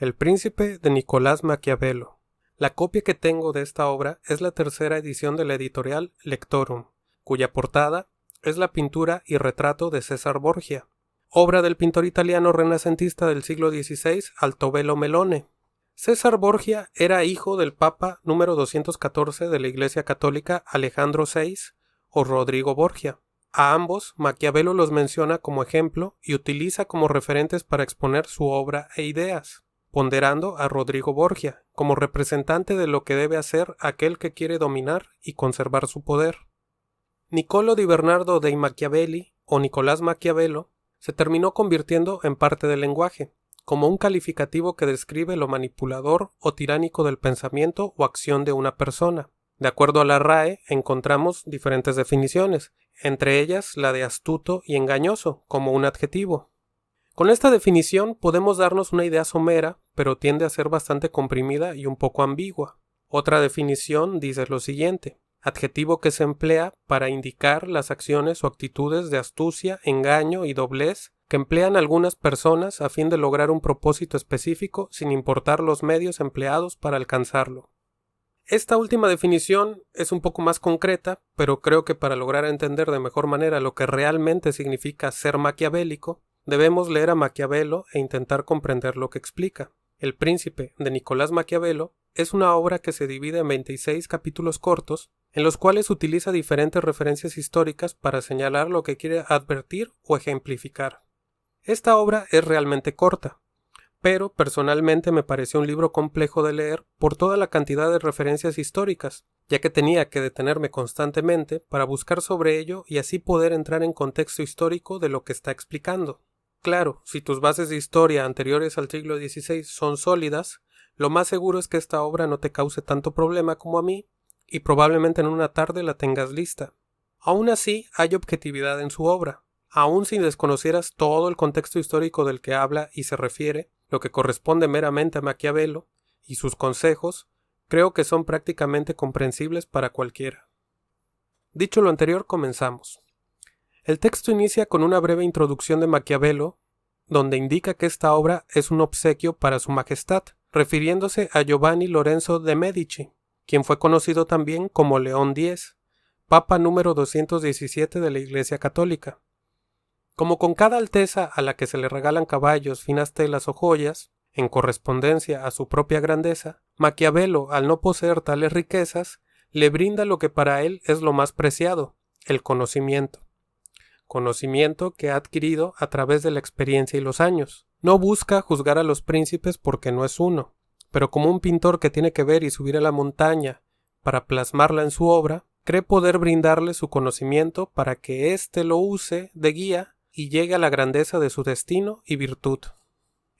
El príncipe de Nicolás Maquiavelo. La copia que tengo de esta obra es la tercera edición de la editorial Lectorum, cuya portada es la pintura y retrato de César Borgia, obra del pintor italiano renacentista del siglo XVI Altobello Melone. César Borgia era hijo del Papa número 214 de la Iglesia Católica Alejandro VI o Rodrigo Borgia. A ambos Maquiavelo los menciona como ejemplo y utiliza como referentes para exponer su obra e ideas, ponderando a Rodrigo Borgia como representante de lo que debe hacer aquel que quiere dominar y conservar su poder. Niccolò di Bernardo dei Machiavelli, o Nicolás Maquiavelo, se terminó convirtiendo en parte del lenguaje, como un calificativo que describe lo manipulador o tiránico del pensamiento o acción de una persona. De acuerdo a la RAE, encontramos diferentes definiciones, entre ellas la de astuto y engañoso, como un adjetivo. Con esta definición podemos darnos una idea somera, pero tiende a ser bastante comprimida y un poco ambigua. Otra definición dice lo siguiente: adjetivo que se emplea para indicar las acciones o actitudes de astucia, engaño y doblez que emplean algunas personas a fin de lograr un propósito específico sin importar los medios empleados para alcanzarlo. Esta última definición es un poco más concreta, pero creo que para lograr entender de mejor manera lo que realmente significa ser maquiavélico, debemos leer a Maquiavelo e intentar comprender lo que explica. El príncipe de Nicolás Maquiavelo es una obra que se divide en 26 capítulos cortos, en los cuales utiliza diferentes referencias históricas para señalar lo que quiere advertir o ejemplificar. Esta obra es realmente corta, pero personalmente me pareció un libro complejo de leer por toda la cantidad de referencias históricas, ya que tenía que detenerme constantemente para buscar sobre ello y así poder entrar en contexto histórico de lo que está explicando. Claro, si tus bases de historia anteriores al siglo XVI son sólidas, lo más seguro es que esta obra no te cause tanto problema como a mí, y probablemente en una tarde la tengas lista. Aún así, hay objetividad en su obra. Aun si desconocieras todo el contexto histórico del que habla y se refiere, lo que corresponde meramente a Maquiavelo, y sus consejos, creo que son prácticamente comprensibles para cualquiera. Dicho lo anterior, comenzamos. El texto inicia con una breve introducción de Maquiavelo, donde indica que esta obra es un obsequio para su majestad, refiriéndose a Giovanni Lorenzo de Medici, quien fue conocido también como León X, Papa número 217 de la Iglesia Católica. Como con cada alteza a la que se le regalan caballos, finas telas o joyas, en correspondencia a su propia grandeza, Maquiavelo, al no poseer tales riquezas, le brinda lo que para él es lo más preciado, el conocimiento. Conocimiento que ha adquirido a través de la experiencia y los años. No busca juzgar a los príncipes porque no es uno, pero como un pintor que tiene que ver y subir a la montaña para plasmarla en su obra, cree poder brindarle su conocimiento para que éste lo use de guía y llegue a la grandeza de su destino y virtud.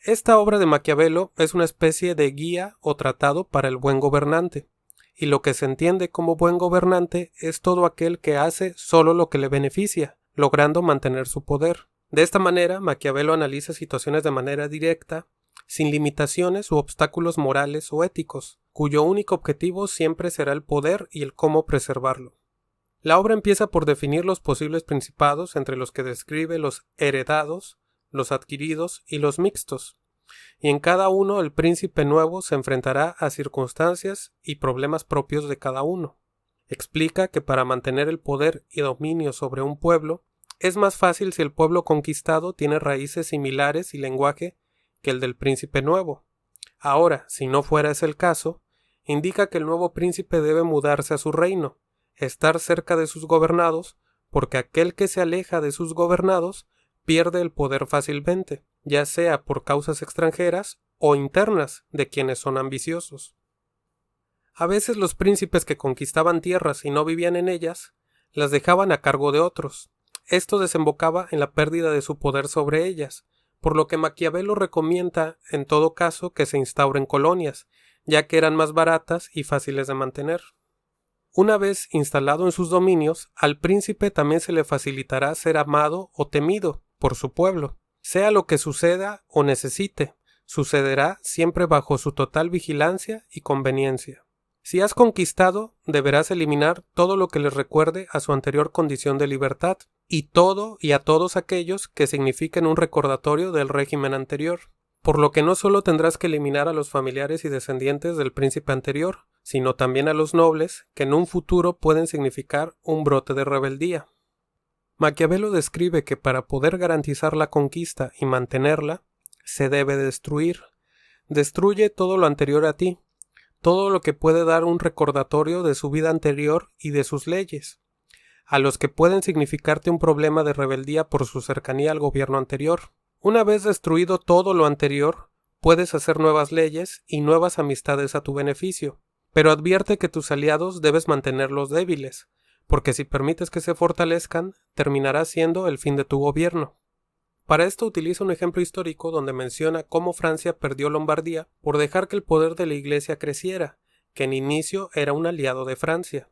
Esta obra de Maquiavelo es una especie de guía o tratado para el buen gobernante, y lo que se entiende como buen gobernante es todo aquel que hace solo lo que le beneficia, logrando mantener su poder. De esta manera, Maquiavelo analiza situaciones de manera directa, sin limitaciones u obstáculos morales o éticos, cuyo único objetivo siempre será el poder y el cómo preservarlo. La obra empieza por definir los posibles principados, entre los que describe los heredados, los adquiridos y los mixtos, y en cada uno el príncipe nuevo se enfrentará a circunstancias y problemas propios de cada uno. Explica que para mantener el poder y dominio sobre un pueblo, es más fácil si el pueblo conquistado tiene raíces similares y lenguaje que el del príncipe nuevo. Ahora, si no fuera ese el caso, indica que el nuevo príncipe debe mudarse a su reino, estar cerca de sus gobernados, porque aquel que se aleja de sus gobernados pierde el poder fácilmente, ya sea por causas extranjeras o internas de quienes son ambiciosos. A veces los príncipes que conquistaban tierras y no vivían en ellas, las dejaban a cargo de otros. Esto desembocaba en la pérdida de su poder sobre ellas, por lo que Maquiavelo recomienda en todo caso que se instauren colonias, ya que eran más baratas y fáciles de mantener. Una vez instalado en sus dominios, al príncipe también se le facilitará ser amado o temido por su pueblo. Sea lo que suceda o necesite, sucederá siempre bajo su total vigilancia y conveniencia. Si has conquistado, deberás eliminar todo lo que les recuerde a su anterior condición de libertad, y todo y a todos aquellos que signifiquen un recordatorio del régimen anterior. por lo que no solo tendrás que eliminar a los familiares y descendientes del príncipe anterior, sino también a los nobles, que en un futuro pueden significar un brote de rebeldía. Maquiavelo describe que para poder garantizar la conquista y mantenerla, se debe destruir. Destruye todo lo anterior a ti, todo lo que puede dar un recordatorio de su vida anterior y de sus leyes, a los que pueden significarte un problema de rebeldía por su cercanía al gobierno anterior. Una vez destruido todo lo anterior, puedes hacer nuevas leyes y nuevas amistades a tu beneficio, pero advierte que tus aliados debes mantenerlos débiles, porque si permites que se fortalezcan, terminará siendo el fin de tu gobierno. Para esto utiliza un ejemplo histórico donde menciona cómo Francia perdió Lombardía por dejar que el poder de la Iglesia creciera, que en inicio era un aliado de Francia.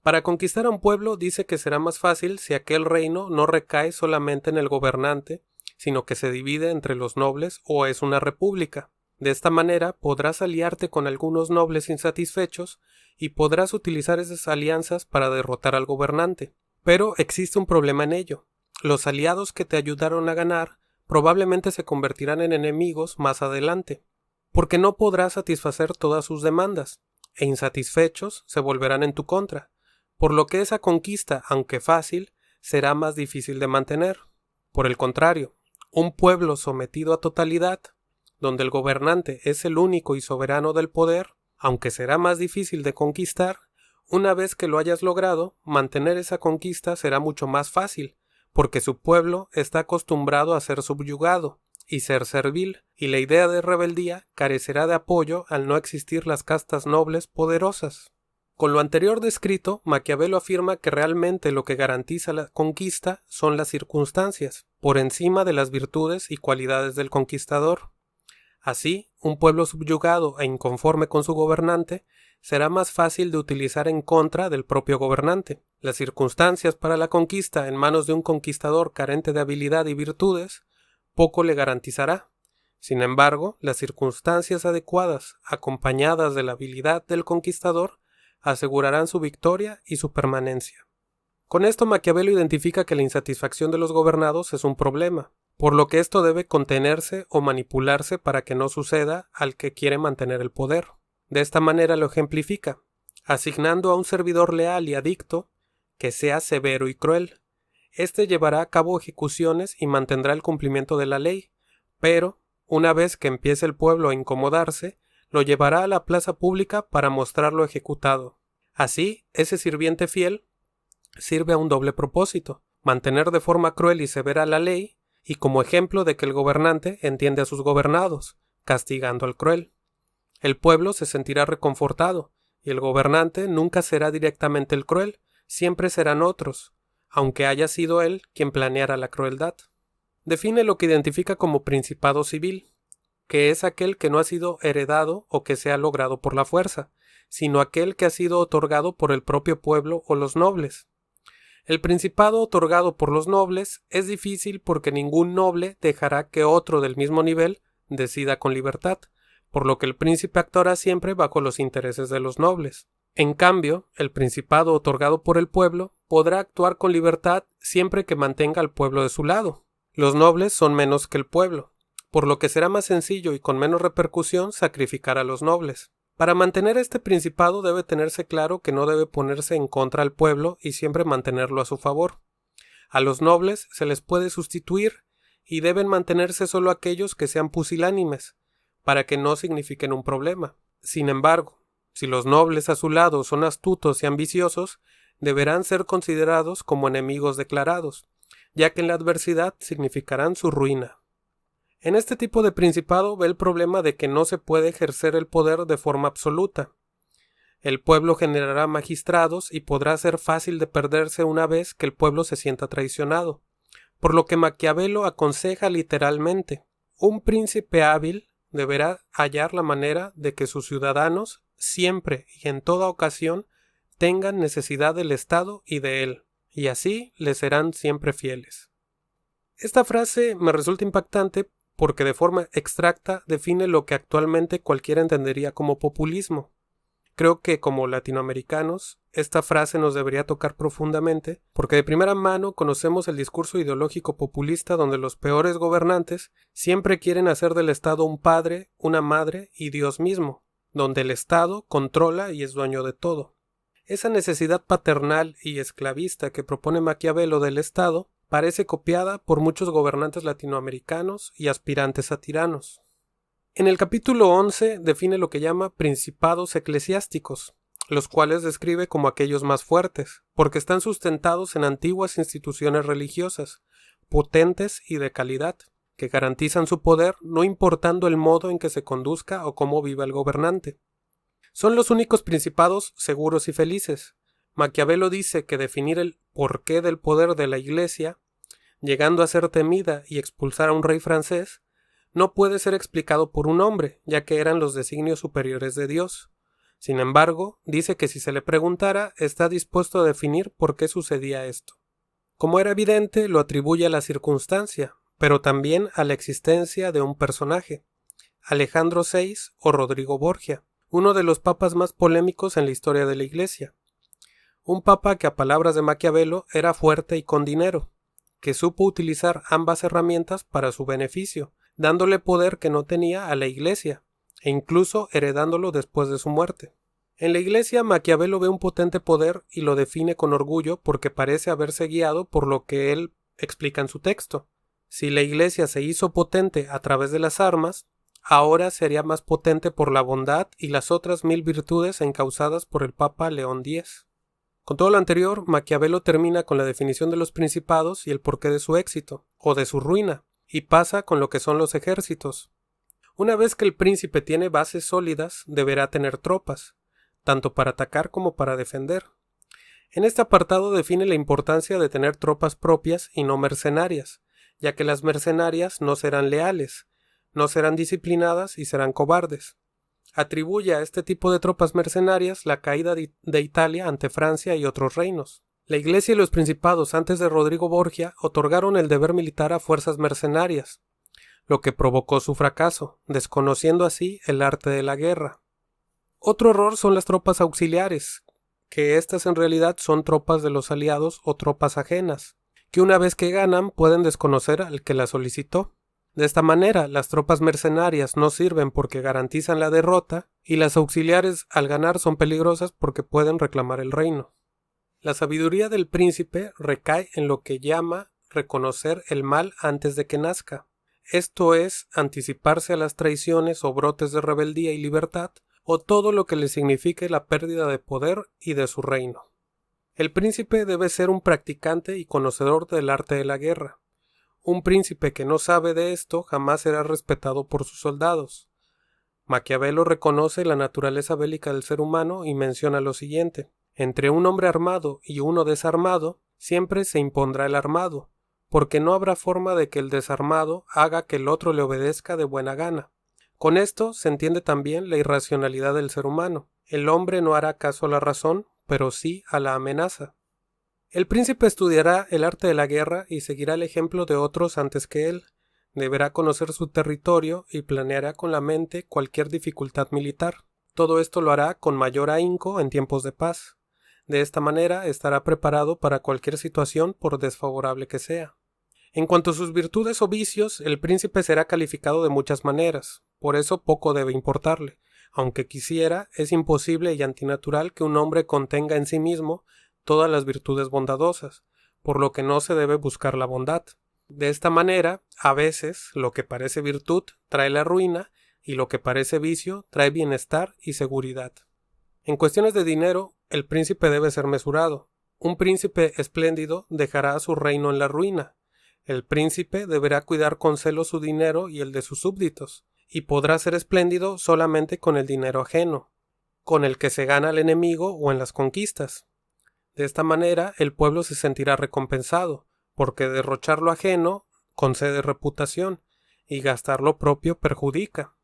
Para conquistar a un pueblo dice que será más fácil si aquel reino no recae solamente en el gobernante, sino que se divide entre los nobles o es una república. De esta manera podrás aliarte con algunos nobles insatisfechos y podrás utilizar esas alianzas para derrotar al gobernante. Pero existe un problema en ello. Los aliados que te ayudaron a ganar probablemente se convertirán en enemigos más adelante, porque no podrás satisfacer todas sus demandas, e insatisfechos se volverán en tu contra, por lo que esa conquista, aunque fácil, será más difícil de mantener. Por el contrario, un pueblo sometido a totalidad, donde el gobernante es el único y soberano del poder, aunque será más difícil de conquistar, una vez que lo hayas logrado, mantener esa conquista será mucho más fácil, porque su pueblo está acostumbrado a ser subyugado y ser servil, y la idea de rebeldía carecerá de apoyo al no existir las castas nobles poderosas. Con lo anterior descrito, Maquiavelo afirma que realmente lo que garantiza la conquista son las circunstancias, por encima de las virtudes y cualidades del conquistador. Así, un pueblo subyugado e inconforme con su gobernante será más fácil de utilizar en contra del propio gobernante. Las circunstancias para la conquista en manos de un conquistador carente de habilidad y virtudes poco le garantizará. Sin embargo, las circunstancias adecuadas, acompañadas de la habilidad del conquistador, asegurarán su victoria y su permanencia. Con esto Maquiavelo identifica que la insatisfacción de los gobernados es un problema, por lo que esto debe contenerse o manipularse para que no suceda al que quiere mantener el poder. De esta manera lo ejemplifica, asignando a un servidor leal y adicto que sea severo y cruel. Este llevará a cabo ejecuciones y mantendrá el cumplimiento de la ley, pero, una vez que empiece el pueblo a incomodarse, lo llevará a la plaza pública para mostrarlo ejecutado. Así, ese sirviente fiel sirve a un doble propósito, mantener de forma cruel y severa la ley, y como ejemplo de que el gobernante entiende a sus gobernados, castigando al cruel. El pueblo se sentirá reconfortado, y el gobernante nunca será directamente el cruel, siempre serán otros, aunque haya sido él quien planeara la crueldad. Define lo que identifica como principado civil, que es aquel que no ha sido heredado o que se ha logrado por la fuerza, sino aquel que ha sido otorgado por el propio pueblo o los nobles. El principado otorgado por los nobles es difícil porque ningún noble dejará que otro del mismo nivel decida con libertad, por lo que el príncipe actuará siempre bajo los intereses de los nobles. En cambio, el principado otorgado por el pueblo podrá actuar con libertad siempre que mantenga al pueblo de su lado. Los nobles son menos que el pueblo, por lo que será más sencillo y con menos repercusión sacrificar a los nobles. Para mantener este principado debe tenerse claro que no debe ponerse en contra al pueblo y siempre mantenerlo a su favor. A los nobles se les puede sustituir y deben mantenerse solo aquellos que sean pusilánimes, para que no signifiquen un problema. Sin embargo, si los nobles a su lado son astutos y ambiciosos, deberán ser considerados como enemigos declarados, ya que en la adversidad significarán su ruina. En este tipo de principado ve el problema de que no se puede ejercer el poder de forma absoluta. El pueblo generará magistrados y podrá ser fácil de perderse una vez que el pueblo se sienta traicionado, por lo que Maquiavelo aconseja literalmente: un príncipe hábil deberá hallar la manera de que sus ciudadanos siempre y en toda ocasión tengan necesidad del Estado y de él, y así le serán siempre fieles. Esta frase me resulta impactante porque de forma extracta define lo que actualmente cualquiera entendería como populismo. Creo que como latinoamericanos, esta frase nos debería tocar profundamente, porque de primera mano conocemos el discurso ideológico populista donde los peores gobernantes siempre quieren hacer del Estado un padre, una madre y Dios mismo, donde el Estado controla y es dueño de todo. Esa necesidad paternal y esclavista que propone Maquiavelo del Estado parece copiada por muchos gobernantes latinoamericanos y aspirantes a tiranos. En el capítulo 11 define lo que llama principados eclesiásticos, los cuales describe como aquellos más fuertes, porque están sustentados en antiguas instituciones religiosas, potentes y de calidad, que garantizan su poder no importando el modo en que se conduzca o cómo viva el gobernante. Son los únicos principados seguros y felices. Maquiavelo dice que definir el porqué del poder de la Iglesia, llegando a ser temida y expulsar a un rey francés, no puede ser explicado por un hombre, ya que eran los designios superiores de Dios. Sin embargo, dice que si se le preguntara, está dispuesto a definir por qué sucedía esto. Como era evidente, lo atribuye a la circunstancia, pero también a la existencia de un personaje, Alejandro VI o Rodrigo Borgia, uno de los papas más polémicos en la historia de la Iglesia. Un papa que a palabras de Maquiavelo era fuerte y con dinero, que supo utilizar ambas herramientas para su beneficio, dándole poder que no tenía a la Iglesia, e incluso heredándolo después de su muerte. En la Iglesia Maquiavelo ve un potente poder y lo define con orgullo porque parece haberse guiado por lo que él explica en su texto. Si la Iglesia se hizo potente a través de las armas, ahora sería más potente por la bondad y las otras 1000 virtudes encausadas por el Papa León X. Con todo lo anterior, Maquiavelo termina con la definición de los principados y el porqué de su éxito, o de su ruina, y pasa con lo que son los ejércitos. Una vez que el príncipe tiene bases sólidas, deberá tener tropas, tanto para atacar como para defender. En este apartado define la importancia de tener tropas propias y no mercenarias, ya que las mercenarias no serán leales, no serán disciplinadas y serán cobardes. Atribuye a este tipo de tropas mercenarias la caída de Italia ante Francia y otros reinos. La Iglesia y los principados antes de Rodrigo Borgia otorgaron el deber militar a fuerzas mercenarias, lo que provocó su fracaso, desconociendo así el arte de la guerra. Otro error son las tropas auxiliares, que estas en realidad son tropas de los aliados o tropas ajenas, que una vez que ganan pueden desconocer al que las solicitó. De esta manera, las tropas mercenarias no sirven porque garantizan la derrota, y las auxiliares al ganar son peligrosas porque pueden reclamar el reino. La sabiduría del príncipe recae en lo que llama reconocer el mal antes de que nazca. Esto es, anticiparse a las traiciones o brotes de rebeldía y libertad, o todo lo que le signifique la pérdida de poder y de su reino. El príncipe debe ser un practicante y conocedor del arte de la guerra. Un príncipe que no sabe de esto jamás será respetado por sus soldados. Maquiavelo reconoce la naturaleza bélica del ser humano y menciona lo siguiente: entre un hombre armado y uno desarmado, siempre se impondrá el armado, porque no habrá forma de que el desarmado haga que el otro le obedezca de buena gana. Con esto se entiende también la irracionalidad del ser humano. El hombre no hará caso a la razón, pero sí a la amenaza. El príncipe estudiará el arte de la guerra y seguirá el ejemplo de otros antes que él. Deberá conocer su territorio y planeará con la mente cualquier dificultad militar. Todo esto lo hará con mayor ahínco en tiempos de paz. De esta manera estará preparado para cualquier situación por desfavorable que sea. En cuanto a sus virtudes o vicios, el príncipe será calificado de muchas maneras, por eso poco debe importarle. Aunque quisiera, es imposible y antinatural que un hombre contenga en sí mismo todas las virtudes bondadosas, por lo que no se debe buscar la bondad. De esta manera, a veces, lo que parece virtud trae la ruina y lo que parece vicio trae bienestar y seguridad. En cuestiones de dinero, el príncipe debe ser mesurado. Un príncipe espléndido dejará su reino en la ruina. El príncipe deberá cuidar con celo su dinero y el de sus súbditos, y podrá ser espléndido solamente con el dinero ajeno, con el que se gana al enemigo o en las conquistas. De esta manera, el pueblo se sentirá recompensado, porque derrochar lo ajeno concede reputación, y gastar lo propio perjudica.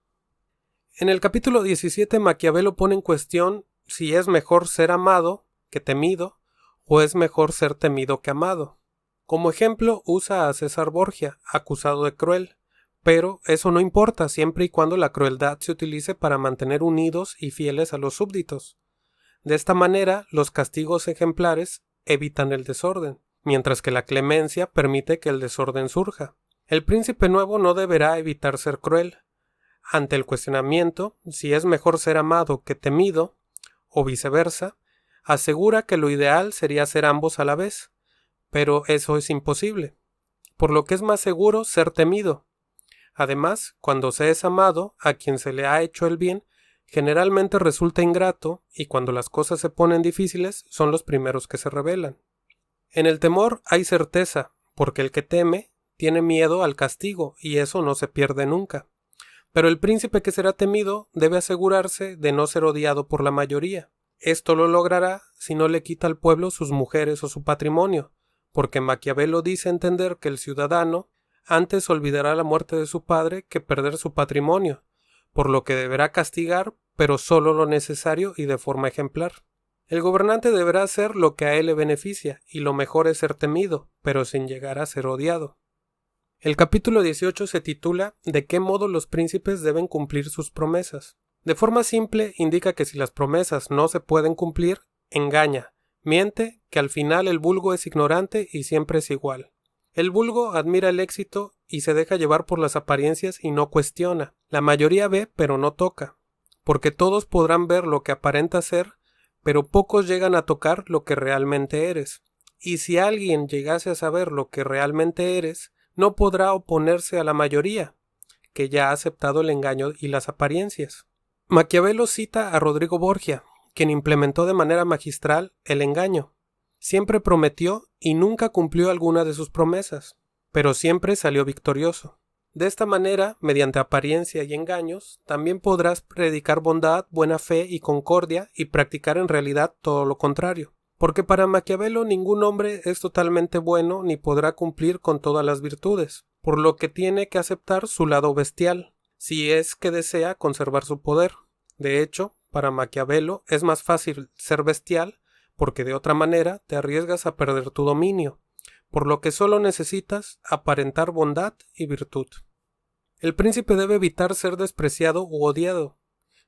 En el capítulo 17, Maquiavelo pone en cuestión si es mejor ser amado que temido, o es mejor ser temido que amado. Como ejemplo usa a César Borgia, acusado de cruel, pero eso no importa siempre y cuando la crueldad se utilice para mantener unidos y fieles a los súbditos. De esta manera, los castigos ejemplares evitan el desorden, mientras que la clemencia permite que el desorden surja. El príncipe nuevo no deberá evitar ser cruel. Ante el cuestionamiento, si es mejor ser amado que temido, o viceversa, asegura que lo ideal sería ser ambos a la vez, pero eso es imposible, por lo que es más seguro ser temido. Además, cuando se es amado, a quien se le ha hecho el bien, generalmente resulta ingrato, y cuando las cosas se ponen difíciles, son los primeros que se rebelan. En el temor hay certeza, porque el que teme tiene miedo al castigo, y eso no se pierde nunca. Pero el príncipe que será temido debe asegurarse de no ser odiado por la mayoría. Esto lo logrará si no le quita al pueblo sus mujeres o su patrimonio, porque Maquiavelo dice entender que el ciudadano antes olvidará la muerte de su padre que perder su patrimonio, por lo que deberá castigar, pero solo lo necesario y de forma ejemplar. El gobernante deberá hacer lo que a él le beneficia, y lo mejor es ser temido, pero sin llegar a ser odiado. El capítulo 18 se titula ¿De qué modo los príncipes deben cumplir sus promesas? De forma simple indica que si las promesas no se pueden cumplir, engaña, miente, que al final el vulgo es ignorante y siempre es igual. El vulgo admira el éxito y se deja llevar por las apariencias y no cuestiona. La mayoría ve pero no toca, porque todos podrán ver lo que aparenta ser, pero pocos llegan a tocar lo que realmente eres. Y si alguien llegase a saber lo que realmente eres, no podrá oponerse a la mayoría, que ya ha aceptado el engaño y las apariencias. Maquiavelo cita a Rodrigo Borgia, quien implementó de manera magistral el engaño. Siempre prometió y nunca cumplió alguna de sus promesas, pero siempre salió victorioso. De esta manera, mediante apariencia y engaños, también podrás predicar bondad, buena fe y concordia y practicar en realidad todo lo contrario. Porque para Maquiavelo ningún hombre es totalmente bueno ni podrá cumplir con todas las virtudes, por lo que tiene que aceptar su lado bestial, si es que desea conservar su poder. De hecho, para Maquiavelo es más fácil ser bestial, porque de otra manera te arriesgas a perder tu dominio, por lo que solo necesitas aparentar bondad y virtud. El príncipe debe evitar ser despreciado u odiado,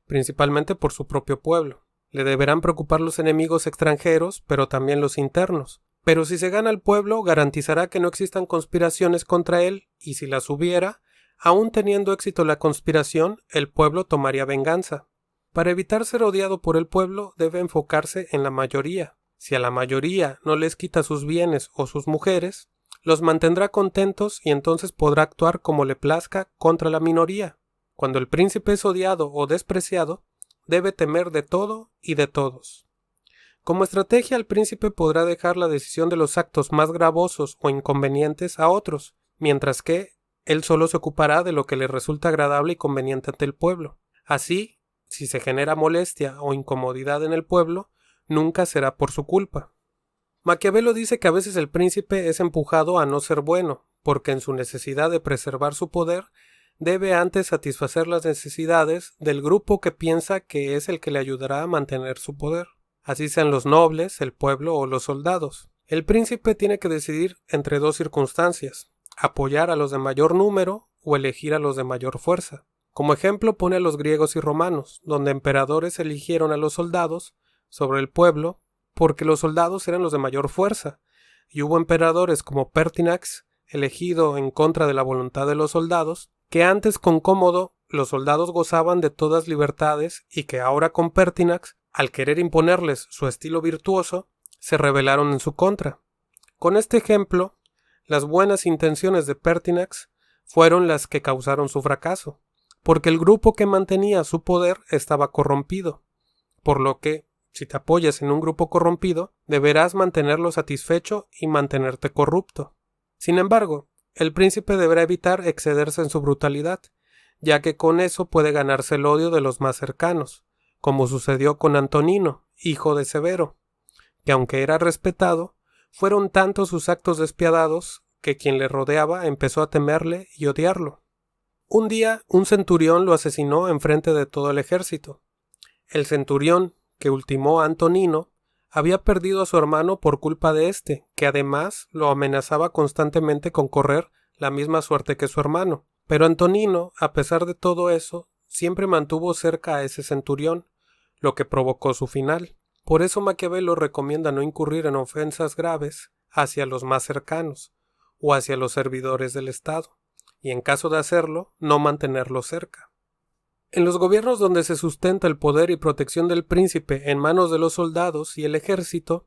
principalmente por su propio pueblo. Le deberán preocupar los enemigos extranjeros, pero también los internos. Pero si se gana el pueblo, garantizará que no existan conspiraciones contra él, y si las hubiera, aun teniendo éxito la conspiración, el pueblo tomaría venganza. Para evitar ser odiado por el pueblo, debe enfocarse en la mayoría. Si a la mayoría no les quita sus bienes o sus mujeres, los mantendrá contentos y entonces podrá actuar como le plazca contra la minoría. Cuando el príncipe es odiado o despreciado, debe temer de todo y de todos. Como estrategia, el príncipe podrá dejar la decisión de los actos más gravosos o inconvenientes a otros, mientras que él solo se ocupará de lo que le resulta agradable y conveniente ante el pueblo. Así, si se genera molestia o incomodidad en el pueblo, nunca será por su culpa. Maquiavelo dice que a veces el príncipe es empujado a no ser bueno, porque en su necesidad de preservar su poder, debe antes satisfacer las necesidades del grupo que piensa que es el que le ayudará a mantener su poder, así sean los nobles, el pueblo o los soldados. El príncipe tiene que decidir entre dos circunstancias: apoyar a los de mayor número o elegir a los de mayor fuerza. Como ejemplo pone a los griegos y romanos, donde emperadores eligieron a los soldados sobre el pueblo porque los soldados eran los de mayor fuerza, y hubo emperadores como Pertinax, elegido en contra de la voluntad de los soldados, que antes con Cómodo los soldados gozaban de todas libertades y que ahora con Pertinax, al querer imponerles su estilo virtuoso, se rebelaron en su contra. Con este ejemplo, las buenas intenciones de Pertinax fueron las que causaron su fracaso, porque el grupo que mantenía su poder estaba corrompido, por lo que, si te apoyas en un grupo corrompido, deberás mantenerlo satisfecho y mantenerte corrupto. Sin embargo, el príncipe deberá evitar excederse en su brutalidad, ya que con eso puede ganarse el odio de los más cercanos, como sucedió con Antonino, hijo de Severo, que aunque era respetado, fueron tantos sus actos despiadados que quien le rodeaba empezó a temerle y odiarlo. Un día, un centurión lo asesinó enfrente de todo el ejército. El centurión, que ultimó a Antonino, había perdido a su hermano por culpa de éste, que además lo amenazaba constantemente con correr la misma suerte que su hermano. Pero Antonino, a pesar de todo eso, siempre mantuvo cerca a ese centurión, lo que provocó su final. Por eso Maquiavelo recomienda no incurrir en ofensas graves hacia los más cercanos o hacia los servidores del Estado, y en caso de hacerlo, no mantenerlos cerca. En los gobiernos donde se sustenta el poder y protección del príncipe en manos de los soldados y el ejército,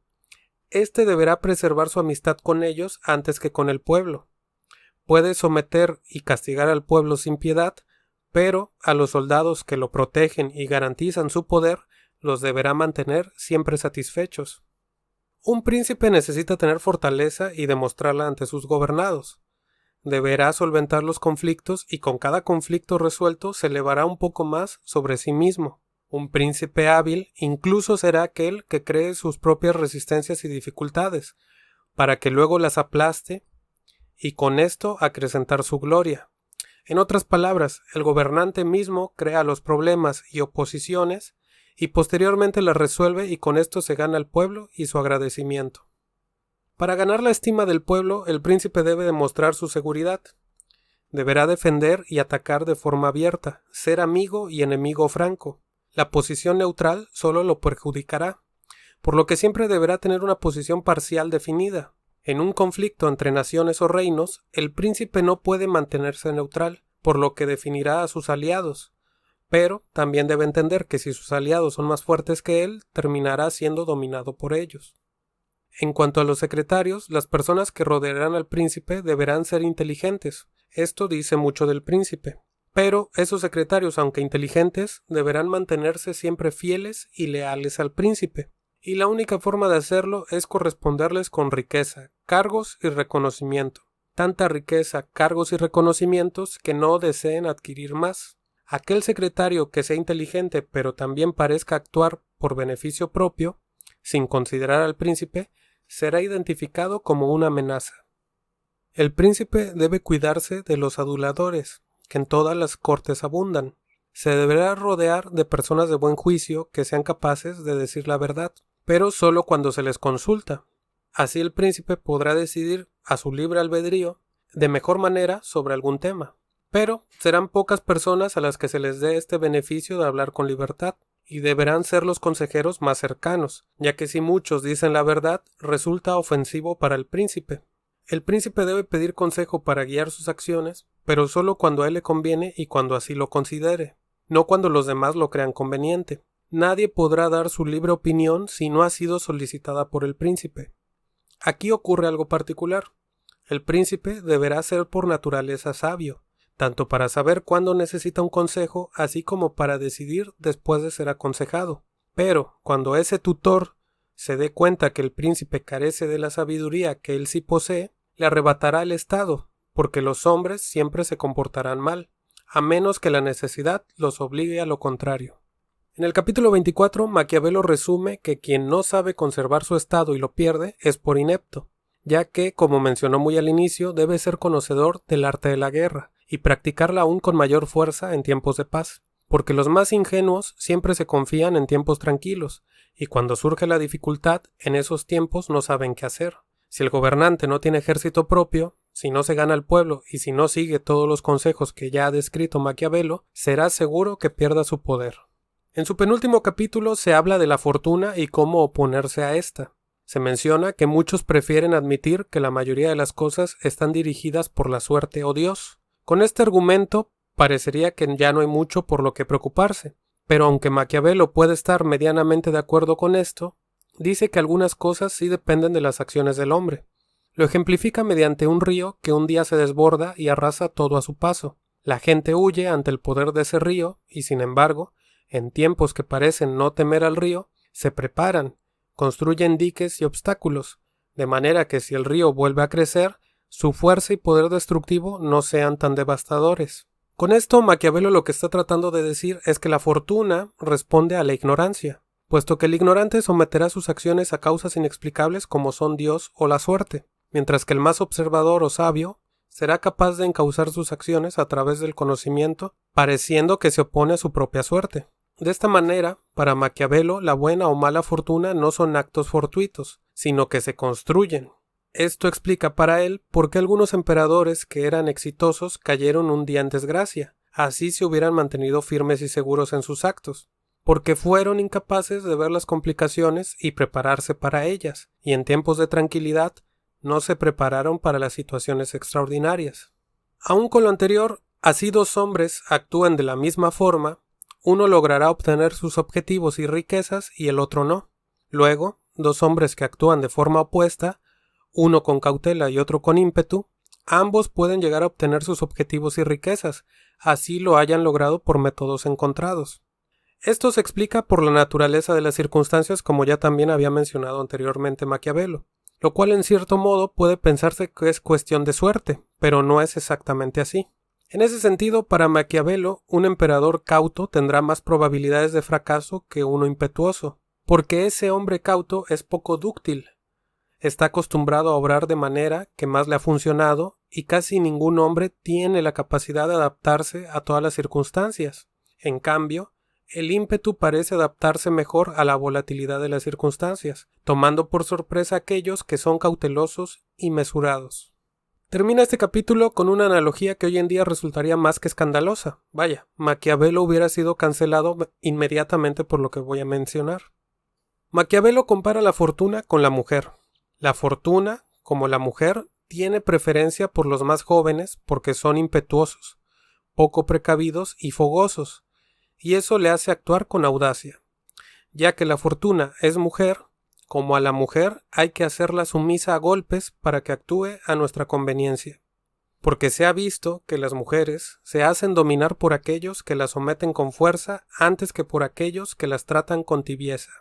éste deberá preservar su amistad con ellos antes que con el pueblo. Puede someter y castigar al pueblo sin piedad, pero a los soldados que lo protegen y garantizan su poder los deberá mantener siempre satisfechos. Un príncipe necesita tener fortaleza y demostrarla ante sus gobernados. Deberá solventar los conflictos y con cada conflicto resuelto se elevará un poco más sobre sí mismo. Un príncipe hábil incluso será aquel que cree sus propias resistencias y dificultades, para que luego las aplaste y con esto acrecentar su gloria. En otras palabras, el gobernante mismo crea los problemas y oposiciones y posteriormente las resuelve y con esto se gana el pueblo y su agradecimiento. Para ganar la estima del pueblo, el príncipe debe demostrar su seguridad. Deberá defender y atacar de forma abierta, ser amigo y enemigo franco. La posición neutral solo lo perjudicará, por lo que siempre deberá tener una posición parcial definida. En un conflicto entre naciones o reinos, el príncipe no puede mantenerse neutral, por lo que definirá a sus aliados, pero también debe entender que si sus aliados son más fuertes que él, terminará siendo dominado por ellos. En cuanto a los secretarios, las personas que rodearán al príncipe deberán ser inteligentes. Esto dice mucho del príncipe. Pero esos secretarios, aunque inteligentes, deberán mantenerse siempre fieles y leales al príncipe. Y la única forma de hacerlo es corresponderles con riqueza, cargos y reconocimiento. Tanta riqueza, cargos y reconocimientos que no deseen adquirir más. Aquel secretario que sea inteligente pero también parezca actuar por beneficio propio, sin considerar al príncipe, será identificado como una amenaza. El príncipe debe cuidarse de los aduladores, que en todas las cortes abundan. Se deberá rodear de personas de buen juicio que sean capaces de decir la verdad, pero solo cuando se les consulta. Así el príncipe podrá decidir a su libre albedrío de mejor manera sobre algún tema. Pero serán pocas personas a las que se les dé este beneficio de hablar con libertad, y deberán ser los consejeros más cercanos, ya que si muchos dicen la verdad, resulta ofensivo para el príncipe. El príncipe debe pedir consejo para guiar sus acciones, pero solo cuando a él le conviene y cuando así lo considere, no cuando los demás lo crean conveniente. Nadie podrá dar su libre opinión si no ha sido solicitada por el príncipe. Aquí ocurre algo particular. El príncipe deberá ser por naturaleza sabio, tanto para saber cuándo necesita un consejo, así como para decidir después de ser aconsejado. Pero, cuando ese tutor se dé cuenta que el príncipe carece de la sabiduría que él sí posee, le arrebatará el estado, porque los hombres siempre se comportarán mal, a menos que la necesidad los obligue a lo contrario. En el capítulo 24, Maquiavelo resume que quien no sabe conservar su estado y lo pierde es por inepto, ya que, como mencionó muy al inicio, debe ser conocedor del arte de la guerra, y practicarla aún con mayor fuerza en tiempos de paz, porque los más ingenuos siempre se confían en tiempos tranquilos, y cuando surge la dificultad, en esos tiempos no saben qué hacer. Si el gobernante no tiene ejército propio, si no se gana al pueblo y si no sigue todos los consejos que ya ha descrito Maquiavelo, será seguro que pierda su poder. En su penúltimo capítulo se habla de la fortuna y cómo oponerse a esta. Se menciona que muchos prefieren admitir que la mayoría de las cosas están dirigidas por la suerte o Dios. Con este argumento parecería que ya no hay mucho por lo que preocuparse, pero aunque Maquiavelo puede estar medianamente de acuerdo con esto, dice que algunas cosas sí dependen de las acciones del hombre. Lo ejemplifica mediante un río que un día se desborda y arrasa todo a su paso. La gente huye ante el poder de ese río y, sin embargo, en tiempos que parecen no temer al río, se preparan, construyen diques y obstáculos, de manera que si el río vuelve a crecer, su fuerza y poder destructivo no sean tan devastadores. Con esto, Maquiavelo lo que está tratando de decir es que la fortuna responde a la ignorancia, puesto que el ignorante someterá sus acciones a causas inexplicables como son Dios o la suerte, mientras que el más observador o sabio será capaz de encauzar sus acciones a través del conocimiento, pareciendo que se opone a su propia suerte. De esta manera, para Maquiavelo, la buena o mala fortuna no son actos fortuitos, sino que se construyen. Esto explica para él por qué algunos emperadores que eran exitosos cayeron un día en desgracia, así se hubieran mantenido firmes y seguros en sus actos. porque fueron incapaces de ver las complicaciones y prepararse para ellas, y en tiempos de tranquilidad no se prepararon para las situaciones extraordinarias. Aun con lo anterior, así dos hombres actúan de la misma forma, uno logrará obtener sus objetivos y riquezas y el otro no. Luego, dos hombres que actúan de forma opuesta, uno con cautela y otro con ímpetu, ambos pueden llegar a obtener sus objetivos y riquezas, así lo hayan logrado por métodos encontrados. Esto se explica por la naturaleza de las circunstancias, como ya también había mencionado anteriormente Maquiavelo, lo cual en cierto modo puede pensarse que es cuestión de suerte, pero no es exactamente así. En ese sentido, para Maquiavelo, un emperador cauto tendrá más probabilidades de fracaso que uno impetuoso, porque ese hombre cauto es poco dúctil, está acostumbrado a obrar de manera que más le ha funcionado y casi ningún hombre tiene la capacidad de adaptarse a todas las circunstancias. En cambio, el ímpetu parece adaptarse mejor a la volatilidad de las circunstancias, tomando por sorpresa a aquellos que son cautelosos y mesurados. Termina este capítulo con una analogía que hoy en día resultaría más que escandalosa. Vaya, Maquiavelo hubiera sido cancelado inmediatamente por lo que voy a mencionar. Maquiavelo compara la fortuna con la mujer. La fortuna, como la mujer, tiene preferencia por los más jóvenes porque son impetuosos, poco precavidos y fogosos, y eso le hace actuar con audacia. Ya que la fortuna es mujer, como a la mujer hay que hacerla sumisa a golpes para que actúe a nuestra conveniencia, porque se ha visto que las mujeres se hacen dominar por aquellos que las someten con fuerza antes que por aquellos que las tratan con tibieza.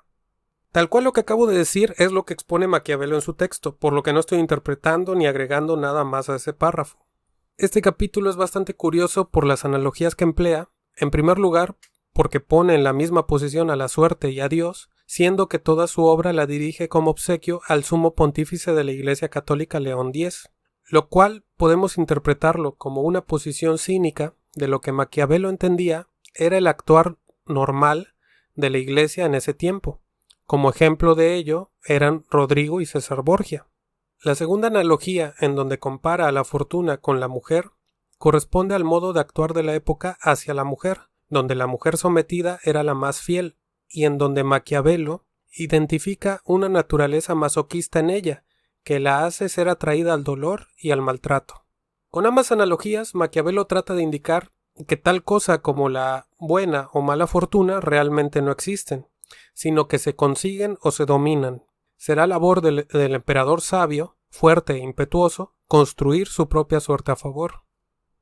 Tal cual lo que acabo de decir es lo que expone Maquiavelo en su texto, por lo que no estoy interpretando ni agregando nada más a ese párrafo. Este capítulo es bastante curioso por las analogías que emplea, en primer lugar porque pone en la misma posición a la suerte y a Dios, siendo que toda su obra la dirige como obsequio al sumo pontífice de la Iglesia Católica León X, lo cual podemos interpretarlo como una posición cínica de lo que Maquiavelo entendía era el actuar normal de la Iglesia en ese tiempo. Como ejemplo de ello eran Rodrigo y César Borgia. La segunda analogía, en donde compara a la fortuna con la mujer, corresponde al modo de actuar de la época hacia la mujer, donde la mujer sometida era la más fiel, y en donde Maquiavelo identifica una naturaleza masoquista en ella, que la hace ser atraída al dolor y al maltrato. Con ambas analogías, Maquiavelo trata de indicar que tal cosa como la buena o mala fortuna realmente no existen, sino que se consiguen o se dominan. Será labor del emperador sabio, fuerte e impetuoso, construir su propia suerte a favor.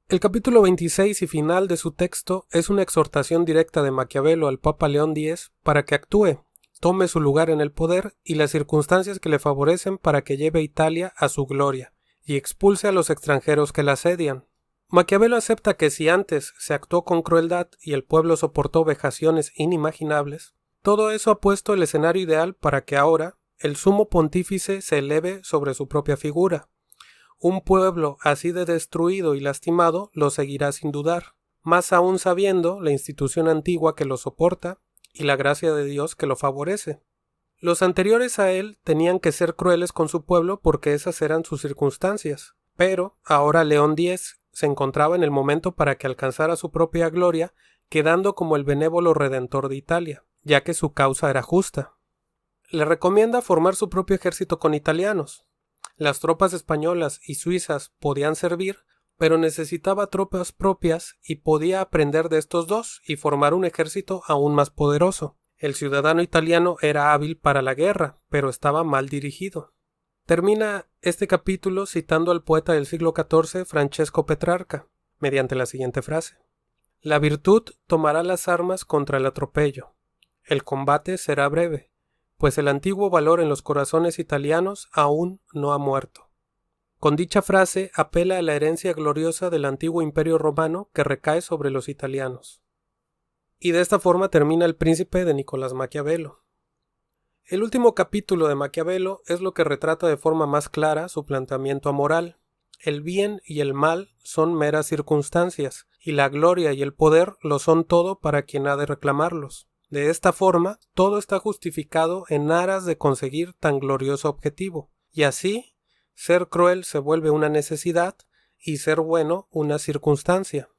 El capítulo 26 y final de su texto es una exhortación directa de Maquiavelo al Papa León X para que actúe, tome su lugar en el poder y las circunstancias que le favorecen para que lleve a Italia a su gloria y expulse a los extranjeros que la asedian. Maquiavelo acepta que si antes se actuó con crueldad y el pueblo soportó vejaciones inimaginables, todo eso ha puesto el escenario ideal para que ahora el sumo pontífice se eleve sobre su propia figura. Un pueblo así de destruido y lastimado lo seguirá sin dudar, más aún sabiendo la institución antigua que lo soporta y la gracia de Dios que lo favorece. Los anteriores a él tenían que ser crueles con su pueblo porque esas eran sus circunstancias, pero ahora León X se encontraba en el momento para que alcanzara su propia gloria, quedando como el benévolo redentor de Italia, ya que su causa era justa. Le recomienda formar su propio ejército con italianos. Las tropas españolas y suizas podían servir, pero necesitaba tropas propias y podía aprender de estos dos y formar un ejército aún más poderoso. El ciudadano italiano era hábil para la guerra, pero estaba mal dirigido. Termina este capítulo citando al poeta del siglo XIV, Francesco Petrarca, mediante la siguiente frase: «La virtud tomará las armas contra el atropello. El combate será breve, pues el antiguo valor en los corazones italianos aún no ha muerto». Con dicha frase apela a la herencia gloriosa del antiguo imperio romano que recae sobre los italianos. Y de esta forma termina El Príncipe de Nicolás Maquiavelo. El último capítulo de Maquiavelo es lo que retrata de forma más clara su planteamiento amoral. El bien y el mal son meras circunstancias, y la gloria y el poder lo son todo para quien ha de reclamarlos. De esta forma, todo está justificado en aras de conseguir tan glorioso objetivo, y así, ser cruel se vuelve una necesidad y ser bueno una circunstancia.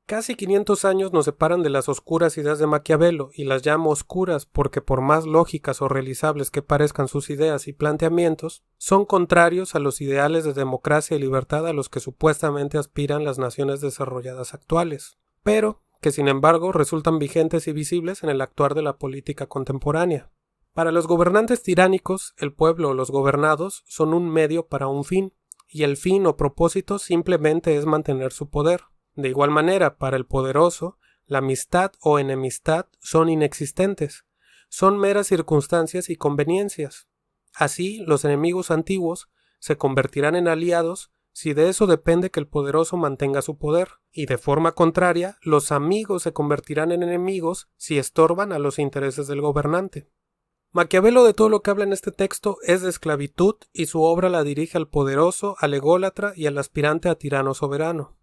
Casi 500 años nos separan de las oscuras ideas de Maquiavelo, y las llamo oscuras porque por más lógicas o realizables que parezcan sus ideas y planteamientos, son contrarios a los ideales de democracia y libertad a los que supuestamente aspiran las naciones desarrolladas actuales, pero que sin embargo resultan vigentes y visibles en el actuar de la política contemporánea. Para los gobernantes tiránicos, el pueblo o los gobernados son un medio para un fin, y el fin o propósito simplemente es mantener su poder. De igual manera, para el poderoso, la amistad o enemistad son inexistentes, son meras circunstancias y conveniencias. Así, los enemigos antiguos se convertirán en aliados si de eso depende que el poderoso mantenga su poder, y de forma contraria, los amigos se convertirán en enemigos si estorban a los intereses del gobernante. Maquiavelo, de todo lo que habla en este texto, es de esclavitud, y su obra la dirige al poderoso, al ególatra y al aspirante a tirano soberano.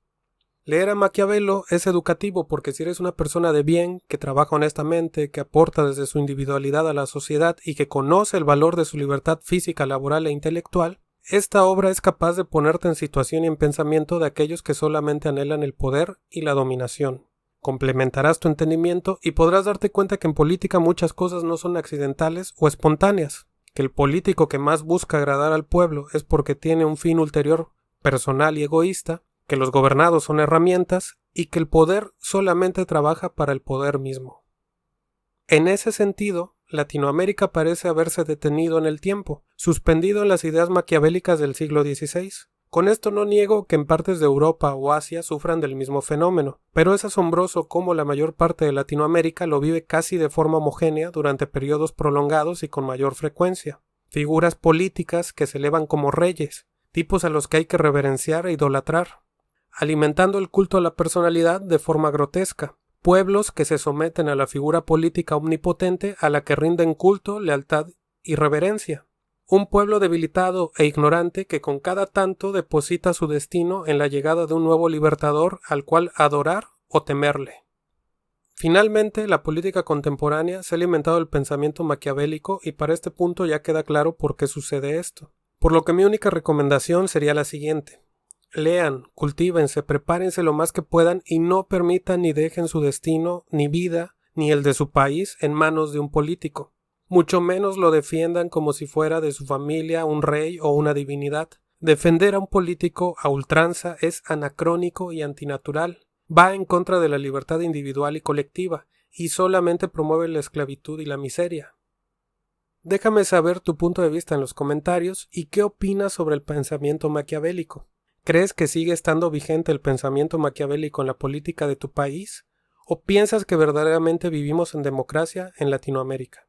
Leer a Maquiavelo es educativo porque si eres una persona de bien, que trabaja honestamente, que aporta desde su individualidad a la sociedad y que conoce el valor de su libertad física, laboral e intelectual, esta obra es capaz de ponerte en situación y en pensamiento de aquellos que solamente anhelan el poder y la dominación. Complementarás tu entendimiento y podrás darte cuenta que en política muchas cosas no son accidentales o espontáneas, que el político que más busca agradar al pueblo es porque tiene un fin ulterior, personal y egoísta, que los gobernados son herramientas y que el poder solamente trabaja para el poder mismo. En ese sentido, Latinoamérica parece haberse detenido en el tiempo, suspendido en las ideas maquiavélicas del siglo XVI. Con esto no niego que en partes de Europa o Asia sufran del mismo fenómeno, pero es asombroso cómo la mayor parte de Latinoamérica lo vive casi de forma homogénea durante periodos prolongados y con mayor frecuencia. Figuras políticas que se elevan como reyes, tipos a los que hay que reverenciar e idolatrar, alimentando el culto a la personalidad de forma grotesca, pueblos que se someten a la figura política omnipotente a la que rinden culto, lealtad y reverencia, un pueblo debilitado e ignorante que con cada tanto deposita su destino en la llegada de un nuevo libertador al cual adorar o temerle. Finalmente, la política contemporánea se ha alimentado del pensamiento maquiavélico y para este punto ya queda claro por qué sucede esto, por lo que mi única recomendación sería la siguiente. Lean, cultívense, prepárense lo más que puedan y no permitan ni dejen su destino, ni vida, ni el de su país en manos de un político. Mucho menos lo defiendan como si fuera de su familia un rey o una divinidad. Defender a un político a ultranza es anacrónico y antinatural. Va en contra de la libertad individual y colectiva, y solamente promueve la esclavitud y la miseria. Déjame saber tu punto de vista en los comentarios y qué opinas sobre el pensamiento maquiavélico. ¿Crees que sigue estando vigente el pensamiento maquiavélico en la política de tu país? ¿O piensas que verdaderamente vivimos en democracia en Latinoamérica?